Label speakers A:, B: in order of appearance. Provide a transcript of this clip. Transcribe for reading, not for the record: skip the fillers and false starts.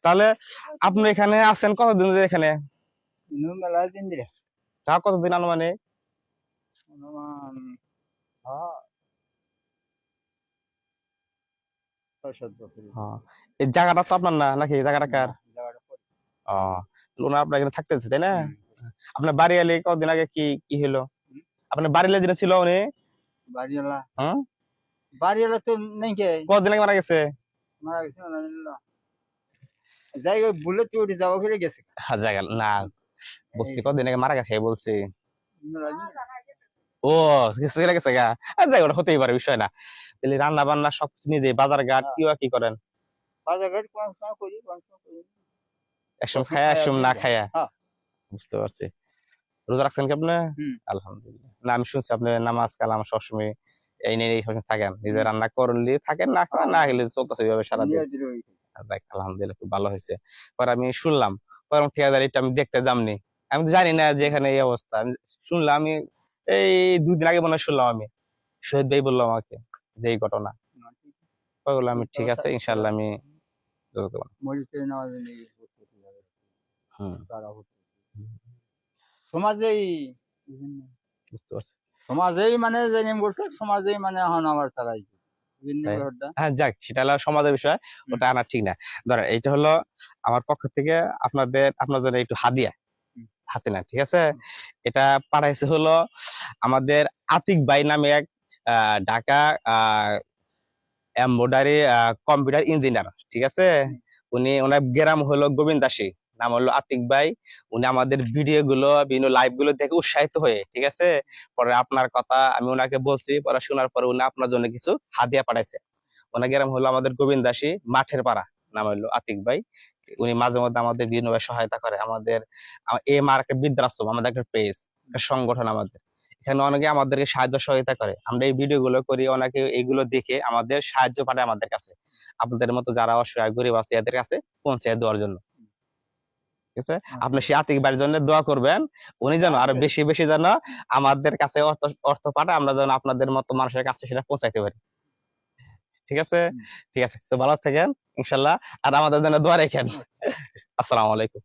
A: তাহলে আপনি এখানে আছেন কতদিন ধরে এখানে?
B: মেলা দিন ধরে।
A: তা কতদিন আনুমানিক?
B: অনুমান হ্যাঁ ৬-৭ বছর।
A: এই জায়গাটা তো আপনার না নাকি? জায়গাটা কার?
B: জায়গাটা পরে।
A: ওনার আপনার এখানে থাকতেছে তাই না? আপনার বাড়ি এলে কতদিন আগে কি কি হলো? আপনার বাড়ি এলে যেটা ছিল উনি
B: বাড়িওয়ালা
A: হ্যাঁ
B: বাড়িওয়ালা তো নেই কে
A: কতদিন আগে মারা গেছে?
B: মারা গেছে না যাই ওই বুলেট উঠে যাওয়া ফিরে গেছে।
A: জায়গা না বলছি কতদিন আগে মারা গেছে বলছি। ও কিছু চলে গেছে গা। যাই ওটা হতেই পারে, বিষয় না। তাহলে রান্না বান্না সবকিছু নিজে, বাজার ঘাট কি করেন?
B: বাজার ঘাট কোন সময় করি কোন সময় করি
A: একসময় খায়া একসময় না খায়া। বুঝতে পারছি। রোজা রাখছেন কি আপনি? আলহামদুলিল্লাহ। না আমি শুনছি আপনি নামাজ কালাম সবসময় এই নিয়ে সবসময় থাকেন, নিজে রান্না করলে থাকেন, না খাওয়া না গেলে চলতেছে এইভাবে সারাদিন। আলহামদুলিল্লাহ, খুব ভালো হয়েছে। পরে আমি শুনলাম পরম ঠিকাদারিটা আমি দেখতে যামনি, আমি তো জানি না যে এখানে এই অবস্থা। আমি শুনলাম, আমি এই 2 দিন আগে মনে হয় শুনলাম, আমি শহীদ ভাই বললো আমাকে যে এই ঘটনা। বললাম আমি ঠিক আছে, ইনশাল্লাহ আমি
B: সমাজেই
A: বুঝতে পারছি।
B: সমাজেই মানে যে নিয়ম করছে সমাজেই মানে এখন আমার তারাই
A: হ্যাঁ যাক, সেটা হলো সমাজের বিষয়, ওটা আনা ঠিক না। ধরেন এইটা হলো আমার পক্ষ থেকে আপনার জন্য একটু হাদিয়া, হাতে না, ঠিক আছে? এটা পাঠাইছে হলো আমাদের আতিক ভাই নামে এক ঢাকা এমব্রয়ডারি কম্পিউটার ইঞ্জিনিয়ার, ঠিক আছে? ওনার গ্রাম হলো গোবিন্দাসী, নাম হলো আতিক ভাই। উনি আমাদের ভিডিও গুলো, বিভিন্ন লাইভ গুলো দেখে উৎসাহিত হয়ে, ঠিক আছে, পরে আপনার কথা আমি ওনাকে বলছি, পরে শোনার পরে উনি আপনার জন্য কিছু হাদিয়া পাঠাইছে। ওনার গ্রাম হলো আমাদের গোবিন্দাসী মাঠের পাড়া, নাম হলো আতিক ভাই। উনি মাঝে মধ্যে আমাদের বিভিন্নভাবে সহায়তা করে। আমাদের এই মার্কেট বৃদ্ধাশ্রম আমাদের একটা পেজ, একটা সংগঠন আমাদের, এখানে অনেকে আমাদেরকে সাহায্য সহায়তা করে। আমরা এই ভিডিও গুলো করি, অনেকে এইগুলো দেখে আমাদের সাহায্য পাঠায় আমাদের কাছে, আপনাদের মতো যারা অসহায় গরিব আছে এদের কাছে পৌঁছে দেওয়ার জন্য, ঠিক আছে? আপনি সেই আতিক ভাইয়ের জন্য দোয়া করবেন, উনি যেন আরো বেশি বেশি যেন আমাদের কাছে অর্থ পাঠায়, আমরা যেন আপনাদের মতো মানুষের কাছে সেটা পৌঁছাইতে পারি, ঠিক আছে? ঠিক আছে, তো ভালো থাকেন ইনশাল্লাহ, আর আমাদের জন্য দোয়া রাখেন। আসসালামু আলাইকুম।